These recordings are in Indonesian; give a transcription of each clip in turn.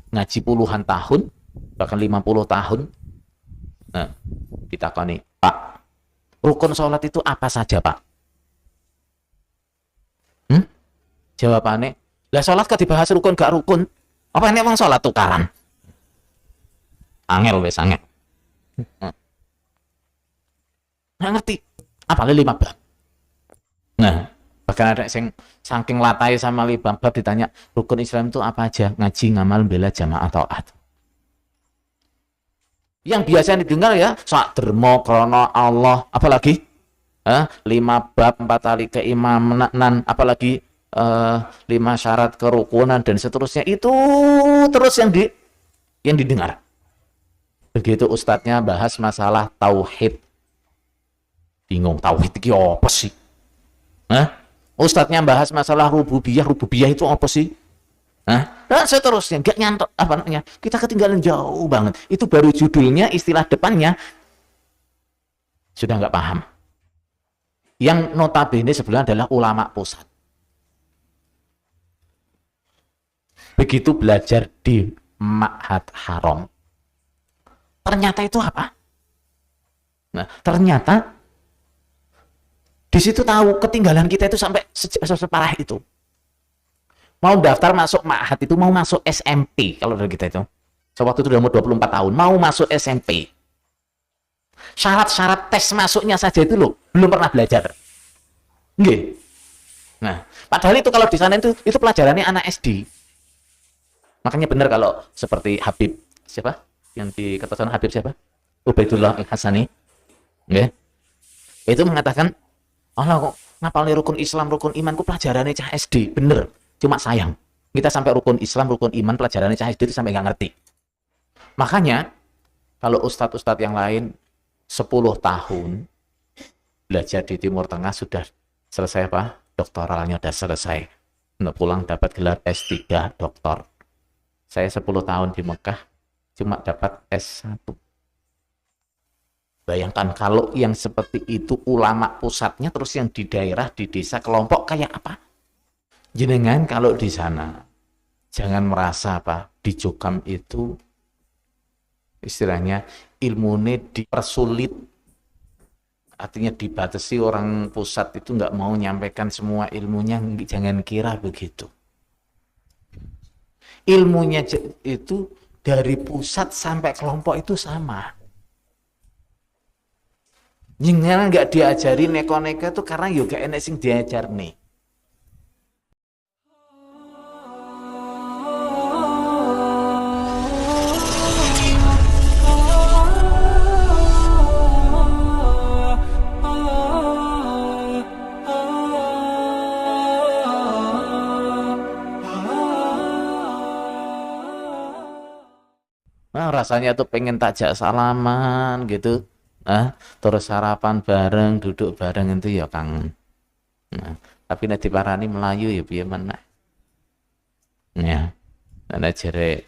ngaji puluhan tahun, bahkan 50 tahun. Nah, ditakoni, Pak, rukun sholat itu apa saja, Pak? Jawabannya, lah sholat kok dibahas rukun gak rukun? Apa ini emang sholat tukaran? Angel wes angel. Nggak ngerti. Apalagi 5 bab. Nah, bahkan ada yang saking latai sama 5 bab ditanya, rukun Islam itu apa aja? Ngaji, ngamal, bela, jamaah, taat. Yang biasa didengar ya, sak dermo krono Allah, apalagi 5 bab, 4 kali keimanan, apalagi 5 syarat kerukunan dan seterusnya. Itu terus yang didengar. Begitu ustadznya bahas masalah tauhid, bingung, tauhid itu apa sih? Ustadznya bahas masalah rububiyah itu apa sih? Nah, seterusnya nggak nyantok apa namanya, kita ketinggalan jauh banget. Itu baru judulnya, istilah depannya sudah nggak paham. Yang notabene sebelah adalah ulama pusat. Begitu belajar di Ma'had Haram, ternyata itu apa? Nah, ternyata di situ tahu ketinggalan kita itu sampai separah itu. Mau daftar masuk Ma'had itu, mau masuk SMP kalau dari kita itu. Sewaktu itu udah umur 24 tahun, mau masuk SMP. Syarat-syarat tes masuknya saja itu loh, belum pernah belajar. Nggih. Nah, padahal itu kalau di sana itu pelajarannya anak SD. Makanya benar kalau seperti Habib siapa? Yang di Kertosono Habib siapa? Ubaidullah Al-Hasani. Nggih. Itu mengatakan, "Allah kok ngapalin rukun Islam, rukun iman ku pelajarannya cah SD." Bener. Cuma sayang, kita sampai rukun Islam, rukun iman pelajarannya cah SD itu sampai nggak ngerti. Makanya kalau ustadz-ustadz yang lain 10 tahun belajar di Timur Tengah sudah selesai apa? Doktoralnya sudah selesai. Untuk pulang dapat gelar S3 doktor. Saya 10 tahun di Mekah cuma dapat S1. Bayangkan kalau yang seperti itu ulama pusatnya, terus yang di daerah, di desa, kelompok kayak apa? Jenengan kalau di sana jangan merasa apa, di Jokam itu istilahnya ilmunya dipersulit, artinya dibatasi, orang pusat itu nggak mau nyampaikan semua ilmunya, jangan kira begitu. Ilmunya itu dari pusat sampai kelompok itu sama. Jangan nggak diajari neko-neko itu karena juga enak sing diajar nih. Nah, rasanya tuh pengen takjak salaman gitu. Terus sarapan bareng, duduk bareng itu ya kangen. Nah, tapi nek diparani Melayu ya piye meneh. Ya. Nek jere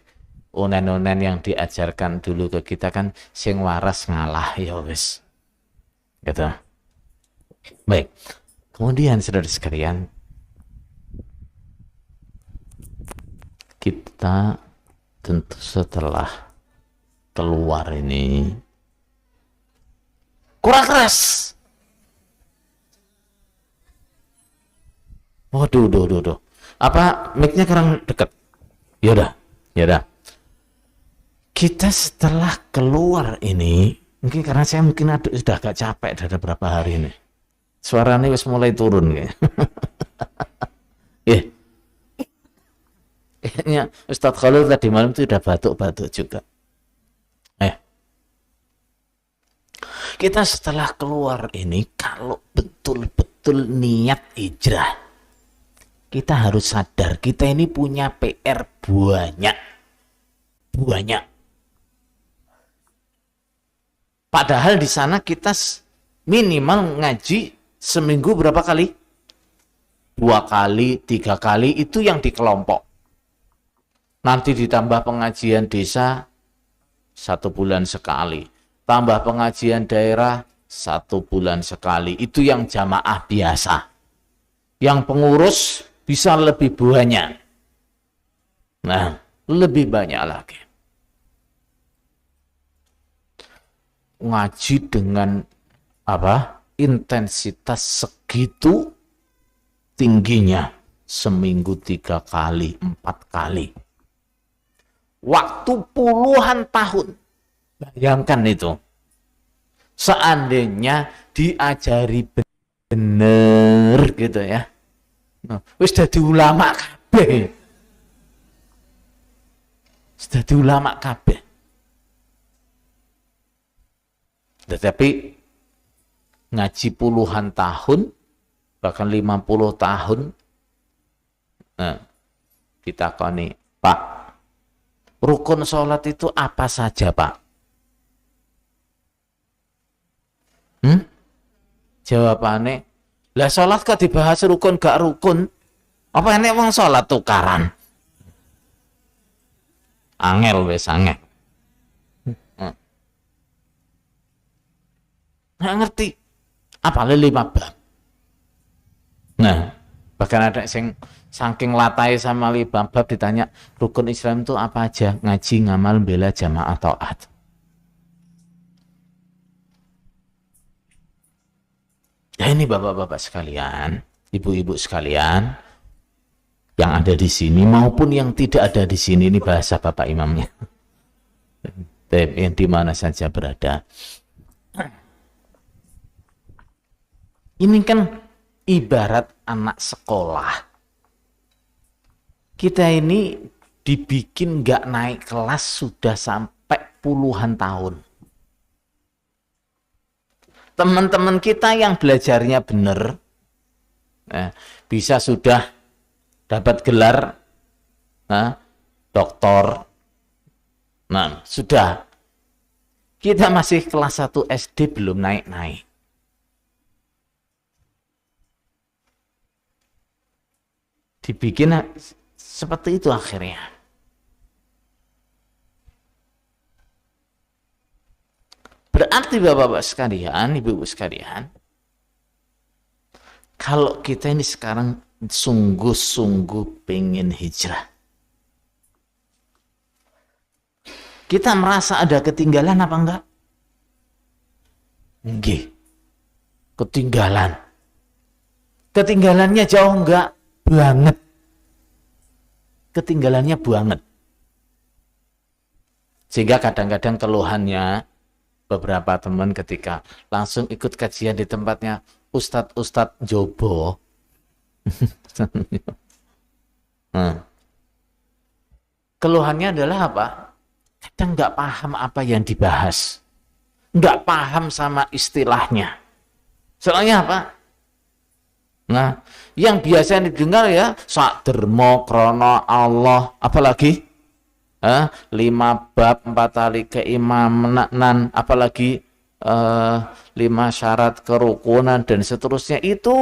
onen-onen yang diajarkan dulu ke kita kan sing waras ngalah ya wis. Gitu. Baik. Kemudian saudara sekalian, kita tentu setelah keluar ini kurang keras. Waduh. Apa mic-nya kurang dekat? Yaudah. Kita setelah keluar ini, mungkin karena saya sudah agak capek dari beberapa hari ini. Suaranya wis mulai turun ya. Kayaknya Ustadz Khalil tadi malam itu udah batuk-batuk juga. Kita setelah keluar ini, kalau betul-betul niat hijrah, kita harus sadar kita ini punya PR banyak. Padahal di sana kita minimal ngaji seminggu berapa kali? 2 kali, 3 kali, itu yang di kelompok. Nanti ditambah pengajian desa 1 bulan sekali. Tambah pengajian daerah 1 bulan sekali. Itu yang jamaah biasa. Yang pengurus bisa lebih banyak. Nah, lebih banyak lagi. Ngaji dengan intensitas segitu tingginya, seminggu 3 kali, 4 kali. Waktu puluhan tahun. Bayangkan itu. Seandainya diajari bener gitu ya. Wis dadi ulama kabeh. Dadi ulama kabeh. Tetapi ngaji puluhan tahun, bahkan 50 tahun, ditakoni, Pak, rukun sholat itu apa saja, Pak? Jawabannya, lah sholat kok dibahas rukun gak rukun? Apa ini emang sholat tukaran? Angel wes angel. Nggak ngerti. Apalagi 5 bab. Nah, bahkan ada yang saking latai sama 5 bab ditanya, rukun Islam itu apa aja? Ngaji, ngamal, bela, jamaah, taat. Ya ini bapak-bapak sekalian, ibu-ibu sekalian, yang ada di sini maupun yang tidak ada di sini, ini bahasa Bapak Imamnya. Yang di mana saja berada. Ini kan ibarat anak sekolah. Kita ini dibikin nggak naik kelas sudah sampai puluhan tahun. Teman-teman kita yang belajarnya benar, bisa sudah dapat gelar doktor. Nah, sudah. Kita masih kelas 1 SD belum naik-naik. Dibikin seperti itu akhirnya. Berarti bapak-bapak sekalian, ibu-ibu sekalian, kalau kita ini sekarang sungguh-sungguh pengen hijrah, kita merasa ada ketinggalan apa enggak? Nggih. Ketinggalan. Ketinggalannya jauh enggak? Banget. Ketinggalannya banget. Sehingga kadang-kadang keluhannya beberapa teman ketika langsung ikut kajian di tempatnya Ustadz Jobo. Keluhannya adalah apa? Kadang nggak paham apa yang dibahas. Nggak paham sama istilahnya. Soalnya apa? Nah, yang biasa didengar ya sakdermo krono Allah, apalagi 5 bab 4 tali keimanan, apalagi 5 syarat kerukunan dan seterusnya, itu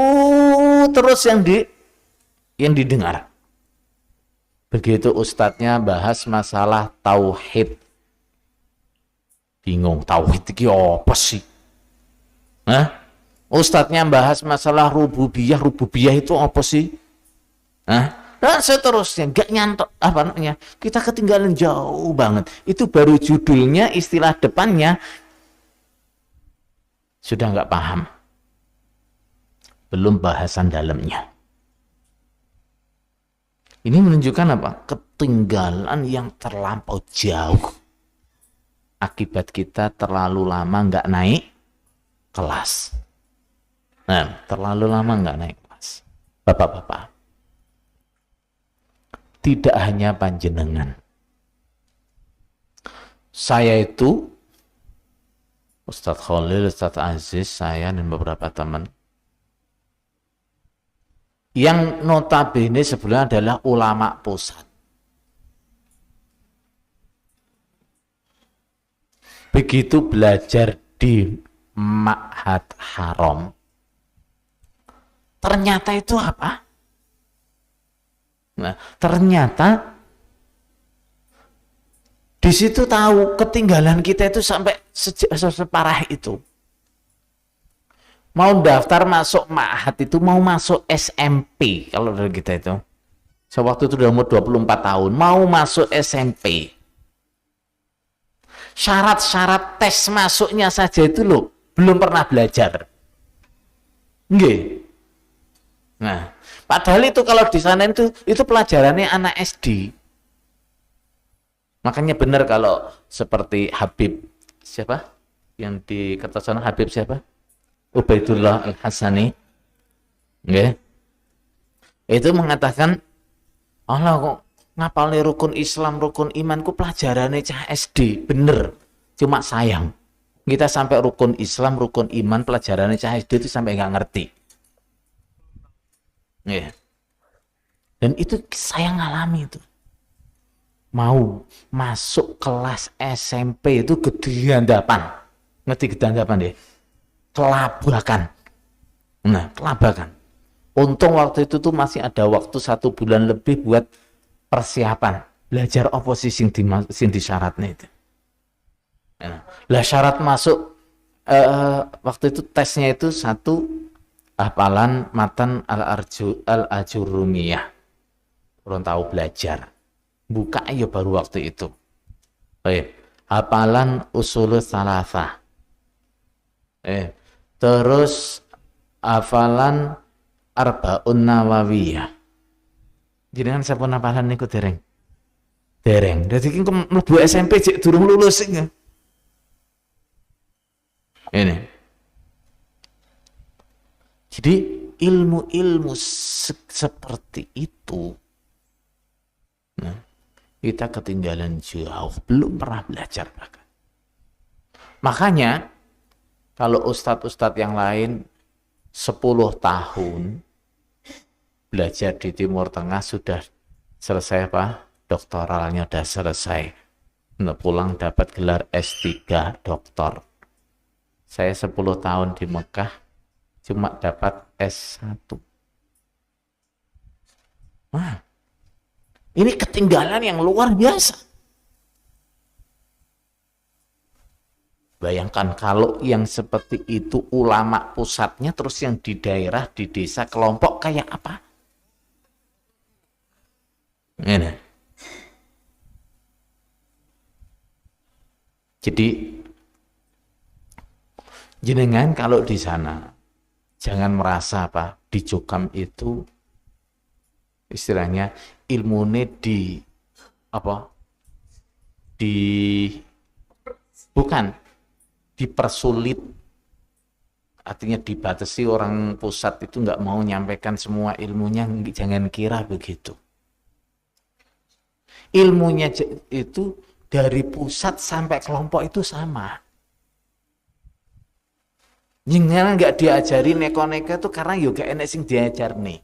terus yang didengar. Begitu ustadznya bahas masalah tauhid, bingung, tauhid itu apa sih? Ustadznya bahas masalah rububiyah itu apa sih? Dan seterusnya, gak nyantok apa namanya, kita ketinggalan jauh banget. Itu baru judulnya, istilah depannya sudah nggak paham, belum bahasan dalamnya. Ini menunjukkan apa? Ketinggalan yang terlampau jauh. Akibat kita terlalu lama nggak naik kelas. Nah, terlalu lama nggak naik kelas. Bapak-bapak, tidak hanya panjenengan. Saya itu, Ustadz Khalil, Ustadz Aziz, saya dan beberapa teman, yang notabene sebenarnya adalah ulama pusat. Begitu belajar di Ma'had Haram, ternyata itu apa? Nah, ternyata di situ tahu ketinggalan kita itu sampai separah itu. Mau daftar masuk Ma'had itu, mau masuk SMP kalau dari kita itu, Saya waktu itu udah umur 24 tahun, mau masuk SMP. Syarat-syarat tes masuknya saja itu loh, belum pernah belajar. Nggih. Nah, padahal itu kalau di sana itu pelajarannya anak SD. Makanya benar kalau seperti Habib siapa? Yang di Kertosono Habib siapa? Ubaidullah Al-Hasani. Nggih. Itu mengatakan, Allah kok ngapal nih rukun Islam, rukun iman ku pelajarannya cah SD, bener. Cuma sayang, kita sampai rukun Islam, rukun iman pelajarannya cah SD itu sampai nggak ngerti. Yeah. Dan itu saya ngalami itu. Mau masuk kelas SMP itu gedandapan. Ngerti gedandapan deh? Kelabakan. Nah, kelabakan. Untung waktu itu tuh masih ada waktu 1 bulan lebih buat persiapan belajar oposisi sing disyaratnya itu. Lah syarat masuk waktu itu tesnya itu 1 hafalan matan al-ajurumiyah. Orang tahu belajar. Buka ya baru waktu itu. Baik. Hafalan usul salasah. Terus hafalan Arba'un Nawawiyah. Jenengan sampun hafalan niku dereng. Dereng. Dadi ki mlebu SMP cek durung lulus iki. Ini. Jadi ilmu-ilmu seperti itu, nah, kita ketinggalan jauh, belum pernah belajar bahkan. Makanya kalau ustadz-ustadz yang lain 10 tahun belajar di Timur Tengah sudah selesai apa? Doktoralnya sudah selesai. Nah, pulang dapat gelar S3 doktor. Saya 10 tahun di Mekah cuma dapat S1. Nah, ini ketinggalan yang luar biasa. Bayangkan kalau yang seperti itu ulama pusatnya, terus yang di daerah, di desa, kelompok kayak apa? Ini. Jadi jenengan kalau di sana jangan merasa apa di Jokam itu istilahnya ilmunya bukan dipersulit, artinya dibatasi, orang pusat itu nggak mau nyampaikan semua ilmunya, jangan kira begitu. Ilmunya itu dari pusat sampai kelompok itu sama. Jangan nggak diajari neko-neko itu karena juga enek sing diajar nih.